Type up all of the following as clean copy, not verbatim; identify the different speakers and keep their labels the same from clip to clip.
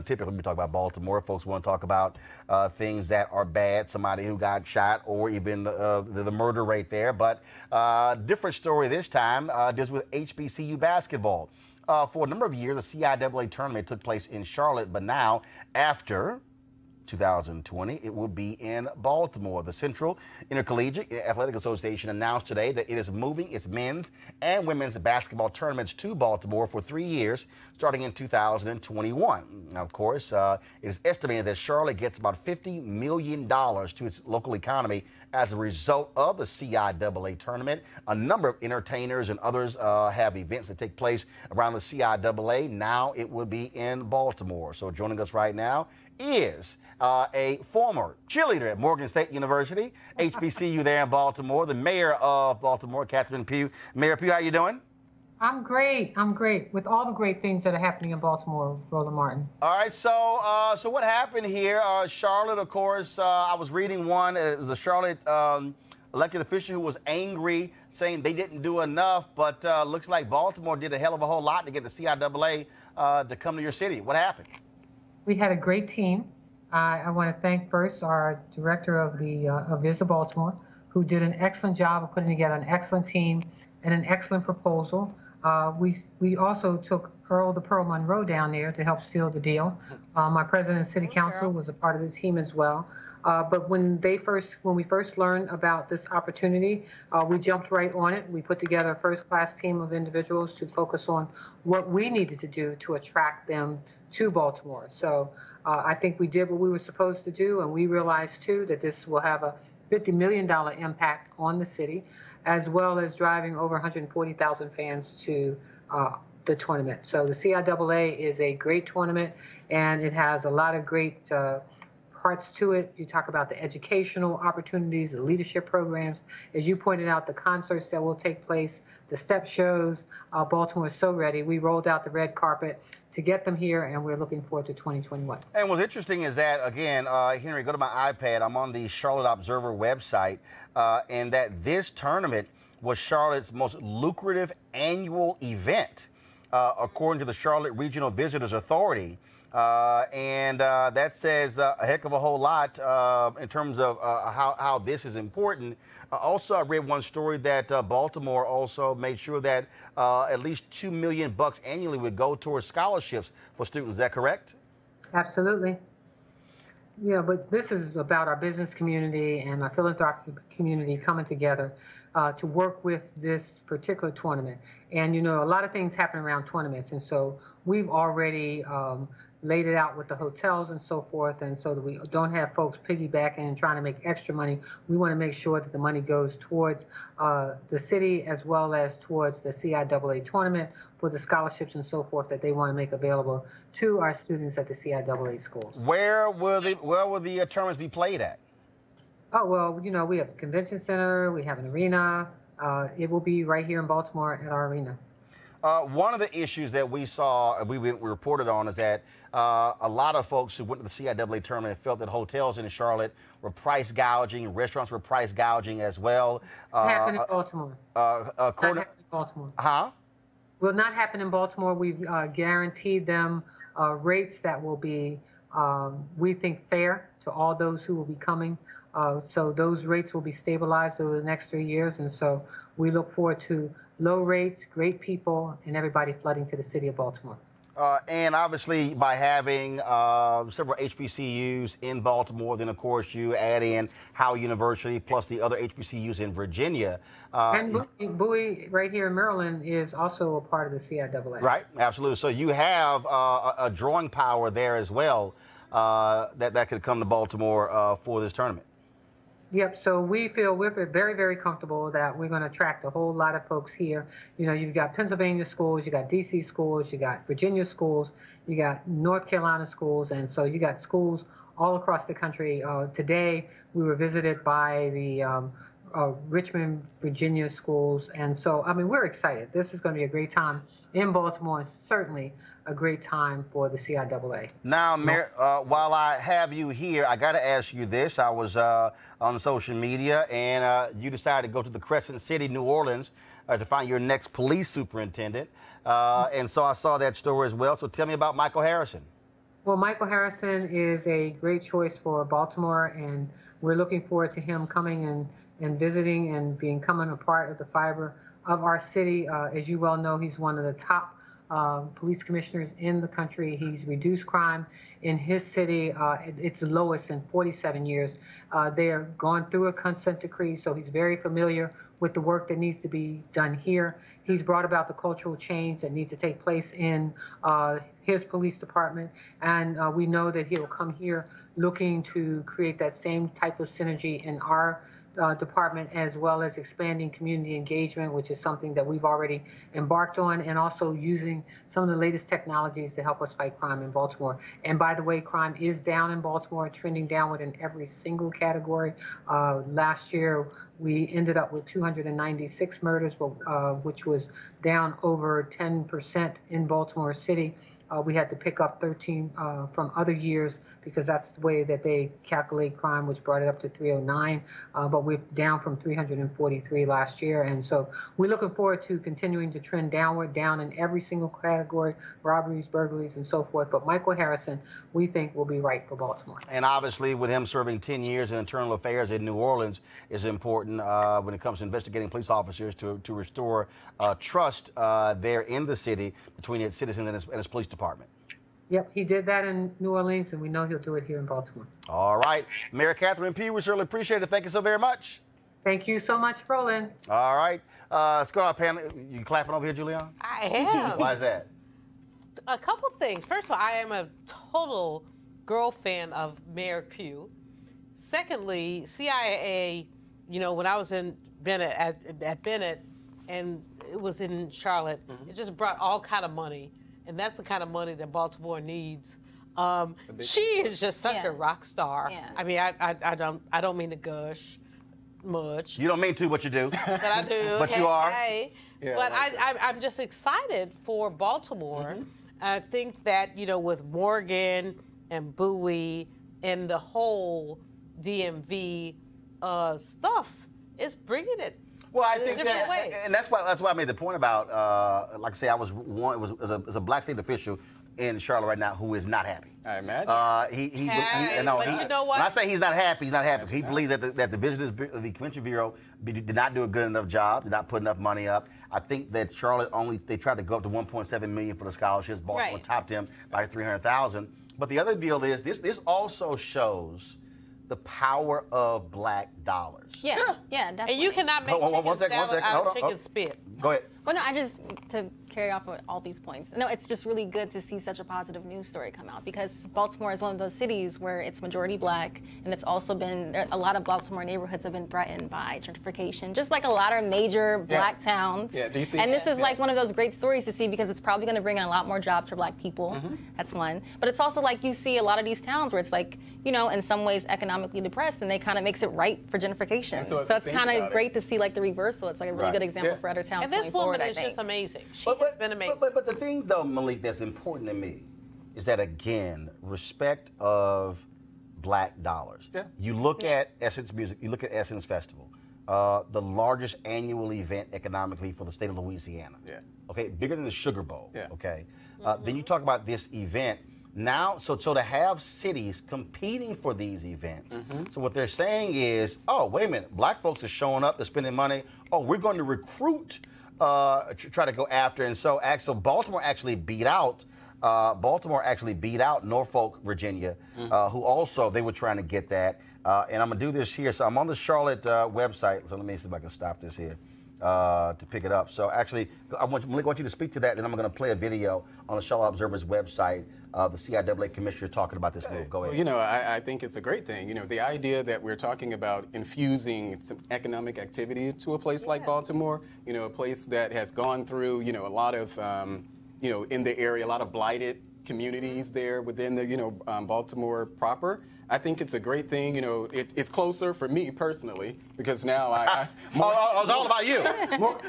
Speaker 1: typically we talk about Baltimore. Folks want to talk about things that are bad, somebody who got shot, or even the murder rate there. But different story this time deals with HBCU basketball. For a number of years, the CIAA tournament took place in Charlotte, but now, after 2020, it will be in Baltimore. The Central Intercollegiate Athletic Association announced today that it is moving its men's and women's basketball tournaments to Baltimore for 3 years, starting in 2021. Now, of course, it is estimated that Charlotte gets about $50 million to its local economy as a result of the CIAA tournament. A number of entertainers and others have events that take place around the CIAA. Now it will be in Baltimore. So joining us right now is a former cheerleader at Morgan State University, HBCU there in Baltimore, the mayor of Baltimore, Catherine Pugh. Mayor Pugh, how you doing?
Speaker 2: I'm great. I'm great with all the great things that are happening in Baltimore, Roland Martin.
Speaker 1: All right, so what happened here? Charlotte, of course, I was reading one as a Charlotte elected official who was angry, saying they didn't do enough, but looks like Baltimore did a hell of a whole lot to get the CIAA to come to your city. What happened?
Speaker 2: We had a great team. I want to thank first our director of the Visit Baltimore, who did an excellent job of putting together an excellent team and an excellent proposal. We also took Earl the Pearl Monroe down there to help seal the deal. My president of city council was a part of the team as well. But when we first learned about this opportunity, we jumped right on it. We put together a first-class team of individuals to focus on what we needed to do to attract them to Baltimore. So I think we did what we were supposed to do, and we realized too that this will have a $50 million impact on the city, as well as driving over 140,000 fans to the tournament. So the CIAA is a great tournament, and it has a lot of great parts to it. You talk about the educational opportunities, the leadership programs. As you pointed out, the concerts that will take place, the step shows. Baltimore is so ready. We rolled out the red carpet to get them here, and we're looking forward to 2021.
Speaker 1: And what's interesting is that, again, Henry, go to my iPad. I'm on the Charlotte Observer website, and that this tournament was Charlotte's most lucrative annual event, according to the Charlotte Regional Visitors Authority. And that says a heck of a whole lot in terms of how this is important. Also, I read one story that Baltimore also made sure that at least $2 million annually would go towards scholarships for students. Is that correct?
Speaker 2: Absolutely. Yeah, but this is about our business community and our philanthropic community coming together to work with this particular tournament. And, you know, a lot of things happen around tournaments. And so we've already laid it out with the hotels and so forth, and so that we don't have folks piggybacking and trying to make extra money. We want to make sure that the money goes towards the city as well as towards the CIAA tournament for the scholarships and so forth that they want to make available to our students at the CIAA schools.
Speaker 1: Where will the tournaments be played at?
Speaker 2: Oh, well, you know, we have a convention center, we have an arena. It will be right here in Baltimore at our arena.
Speaker 1: One of the issues that we saw, we reported on, is that a lot of folks who went to the CIAA tournament felt that hotels in Charlotte were price gouging, restaurants were price gouging as well.
Speaker 2: Happen in Baltimore. Not happen in Baltimore.
Speaker 1: Huh?
Speaker 2: Will not happen in Baltimore. We've guaranteed them rates that will be, we think, fair to all those who will be coming. So those rates will be stabilized over the next 3 years. And so we look forward to low rates, great people, and everybody flooding to the city of Baltimore.
Speaker 1: And obviously, by having several HBCUs in Baltimore, then of course you add in Howard University plus the other HBCUs in Virginia.
Speaker 2: And Bowie, right here in Maryland, is also a part of the CIAA.
Speaker 1: Right, absolutely. So you have a drawing power there as well that could come to Baltimore for this tournament.
Speaker 2: Yep, so we're very, very comfortable that we're going to attract a whole lot of folks here. You know, you've got Pennsylvania schools, you got DC schools, you got Virginia schools, you got North Carolina schools, and so you got schools all across the country. Today, we were visited by the Richmond, Virginia schools, and so, I mean, we're excited. This is going to be a great time in Baltimore, and certainly a great time for the CIAA.
Speaker 1: Now, Mayor, while I have you here, I got to ask you this. I was on social media, and you decided to go to the Crescent City, New Orleans, to find your next police superintendent. And so I saw that story as well. So tell me about Michael Harrison.
Speaker 2: Well, Michael Harrison is a great choice for Baltimore, and we're looking forward to him coming and visiting and becoming a part of the fiber of our city. As you well know, he's one of the top police commissioners in the country. He's reduced crime in his city. It's the lowest in 47 years. They are going through a consent decree, so he's very familiar with the work that needs to be done here. He's brought about the cultural change that needs to take place in his police department, and we know that he'll come here looking to create that same type of synergy in our department, as well as expanding community engagement, which is something that we've already embarked on, and also using some of the latest technologies to help us fight crime in Baltimore. And by the way, crime is down in Baltimore, trending downward in every single category. Last year, we ended up with 296 murders, which was down over 10% in Baltimore City. We had to pick up 13 from other years because that's the way that they calculate crime, which brought it up to 309. But we're down from 343 last year. And so we're looking forward to continuing to trend downward, down in every single category, robberies, burglaries, and so forth. But Michael Harrison, we think, will be right for Baltimore.
Speaker 1: And obviously, with him serving 10 years in internal affairs in New Orleans, is important when it comes to investigating police officers to restore trust there in the city between its citizens and its police department.
Speaker 2: Yep, he did that in New Orleans, and we know he'll do it here in Baltimore.
Speaker 1: All right. Mayor Catherine Pugh, we certainly appreciate it. Thank you so very much.
Speaker 2: Thank you so much, Roland.
Speaker 1: All right. Let's go to our panel. You clapping over here, Julian?
Speaker 3: I am.
Speaker 1: Why is that?
Speaker 3: A couple things. First of all, I am a total girl fan of Mayor Pugh. Secondly, CIAA, you know, when I was in Bennett, at Bennett, and it was in Charlotte, it just brought all kind of money. And that's the kind of money that Baltimore needs. She is just such a rock star.
Speaker 4: Yeah.
Speaker 3: I mean, I don't mean to gush much.
Speaker 1: You don't mean to, but you do.
Speaker 3: But I do.
Speaker 1: But you are.
Speaker 3: Hey.
Speaker 5: Yeah,
Speaker 3: But
Speaker 5: I
Speaker 3: I'm just excited for Baltimore. I think that, you know, with Morgan and Bowie and the whole DMV stuff, it's bringing it.
Speaker 1: Well, I think
Speaker 3: different
Speaker 1: that,
Speaker 3: way.
Speaker 1: and that's why I made the point about, like I say, I was a black state official in Charlotte right now who is not happy.
Speaker 5: imagine.
Speaker 3: But you know what?
Speaker 1: When I say he's not happy, he's not happy. He believes that the Convention Bureau did not do a good enough job, did not put enough money up. I think that Charlotte they tried to go up to 1.7 million for the scholarships. Baltimore topped him by 300,000. But the other deal is this also shows the power of black dollars.
Speaker 4: Yeah, definitely.
Speaker 3: And you cannot make
Speaker 1: One second.
Speaker 3: out of chicken spit.
Speaker 1: Go ahead.
Speaker 4: Well, no, to carry off with all these points. No, it's just really good to see such a positive news story come out because Baltimore is one of those cities where it's majority black, and it's also been, a lot of Baltimore neighborhoods have been threatened by gentrification, just like a lot of major black towns.
Speaker 5: Yeah, DC.
Speaker 4: And this is like one of those great stories to see because it's probably going to bring in a lot more jobs for black people. That's one. But it's also like you see a lot of these towns where it's like, you know, in some ways economically depressed, and they kind of makes it right for gentrification.
Speaker 5: So
Speaker 4: it's kind of great to see like the reversal. It's like a really good example for other towns
Speaker 3: And this
Speaker 4: going forward,
Speaker 3: woman is
Speaker 4: I think.
Speaker 3: just amazing. She has been amazing.
Speaker 1: But the thing, though, Malik, that's important to me is that, again, respect of black dollars.
Speaker 5: Yeah.
Speaker 1: You look at Essence Music, you look at Essence Festival, the largest annual event economically for the state of Louisiana.
Speaker 5: Yeah.
Speaker 1: Okay, bigger than the Sugar Bowl.
Speaker 5: Yeah.
Speaker 1: Okay. Then you talk about this event. Now, so to have cities competing for these events, so what they're saying is, oh, wait a minute, black folks are showing up, they're spending money. Oh, we're going to recruit, try to go after, and so Baltimore actually beat out Norfolk, Virginia, who also they were trying to get that. And I'm gonna do this here. So I'm on the Charlotte website. So let me see if I can stop this here. To pick it up. So actually, Malik, I want you to speak to that, and I'm going to play a video on the Charlotte Observer's website. The CIAA commissioner talking about this move. Go ahead.
Speaker 5: Well, you know, I think it's a great thing. You know, the idea that we're talking about infusing some economic activity to a place like Baltimore, you know, a place that has gone through, you know, a lot of, you know, in the area, a lot of blighted communities there within the, you know, Baltimore proper. I think it's a great thing. You know, it's closer for me personally because now
Speaker 1: it's all about you.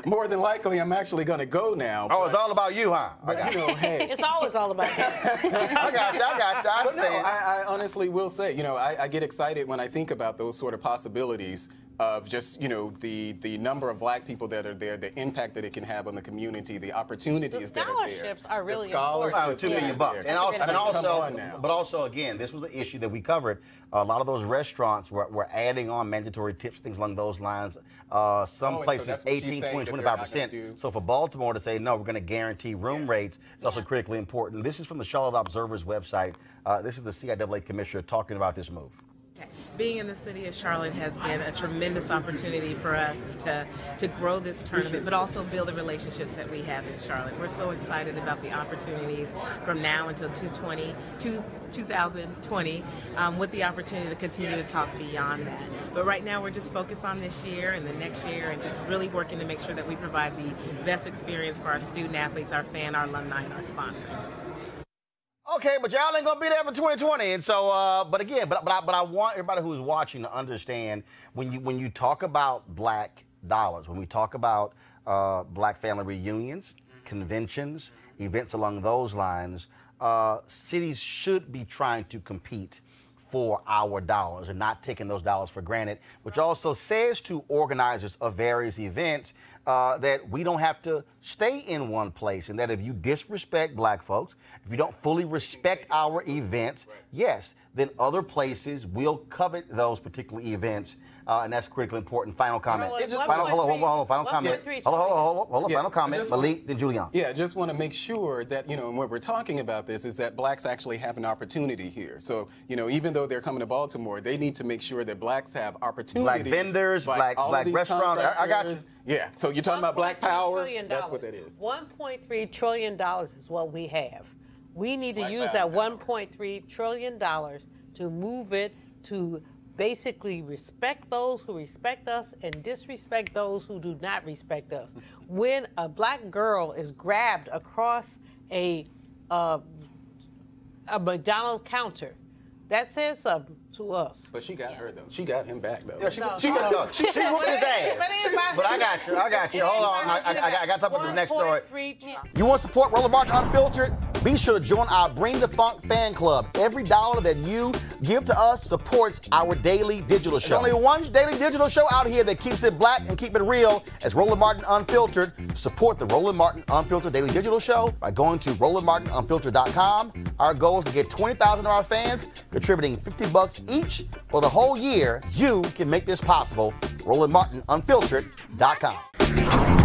Speaker 5: More than likely, I'm actually going to go now.
Speaker 1: Oh, it's all about you, huh?
Speaker 5: But you know, hey,
Speaker 3: It's always all about you.
Speaker 1: I got you. I
Speaker 5: but no,
Speaker 1: understand.
Speaker 5: I honestly will say, you know, I get excited when I think about those sort of possibilities of just, you know, the number of black people that are there, the impact that it can have on the community, the opportunities
Speaker 3: The
Speaker 5: that are there.
Speaker 3: scholarships are really
Speaker 5: the scholarships,
Speaker 3: important.
Speaker 1: $2 million bucks.
Speaker 5: there.
Speaker 1: But also, again, this was an issue that we covered. A lot of those restaurants were adding on mandatory tips, things along those lines. Some places 18, 20, 25%. So for Baltimore to say, no, we're going to guarantee room rates is also critically important. This is from the Charlotte Observer's website. This is the CIAA commissioner talking about this move.
Speaker 6: Being in the city of Charlotte has been a tremendous opportunity for us to grow this tournament, but also build the relationships that we have in Charlotte. We're so excited about the opportunities from now until 2020 with the opportunity to continue to talk beyond that. But right now we're just focused on this year and the next year and just really working to make sure that we provide the best experience for our student athletes, our fan, our alumni, and our sponsors.
Speaker 1: Okay, but y'all ain't gonna be there for 2020, and so, but I want everybody who's watching to understand when you talk about black dollars, when we talk about black family reunions, conventions, events along those lines, cities should be trying to compete for our dollars and not taking those dollars for granted, which also says to organizers of various events that we don't have to stay in one place, and that if you disrespect black folks, if you don't fully respect our events, yes, then other places will covet those particular events, and that's critically important. Final comment. Final comment. Final comment. Malik, then Julian.
Speaker 5: Yeah, I just want to make sure that, when we're talking about this, is that blacks actually have an opportunity here. So, even though they're coming to Baltimore, they need to make sure that blacks have opportunities.
Speaker 1: Black vendors, black restaurants. I got you.
Speaker 5: Yeah, so you're talking about black power. That's what that is.
Speaker 3: $1.3 trillion is what we have. We need to use that $1.3 trillion to move it to basically respect those who respect us and disrespect those who do not respect us. When a black girl is grabbed across a McDonald's counter, that says something to us.
Speaker 5: But she got her, though. She got him back, though.
Speaker 1: Yeah, she whooped his ass. But I got you. Hold on. I got to talk about the next story. You want to support Roland Martin Unfiltered? Be sure to join our Bring the Funk fan club. Every dollar that you give to us supports our daily digital show. There's only one daily digital show out here that keeps it black and keep it real as Roland Martin Unfiltered. Support the Roland Martin Unfiltered daily digital show by going to RolandMartinUnfiltered.com. Our goal is to get 20,000 of our fans contributing $50 each for the whole year. You can make this possible. RolandMartinUnfiltered.com.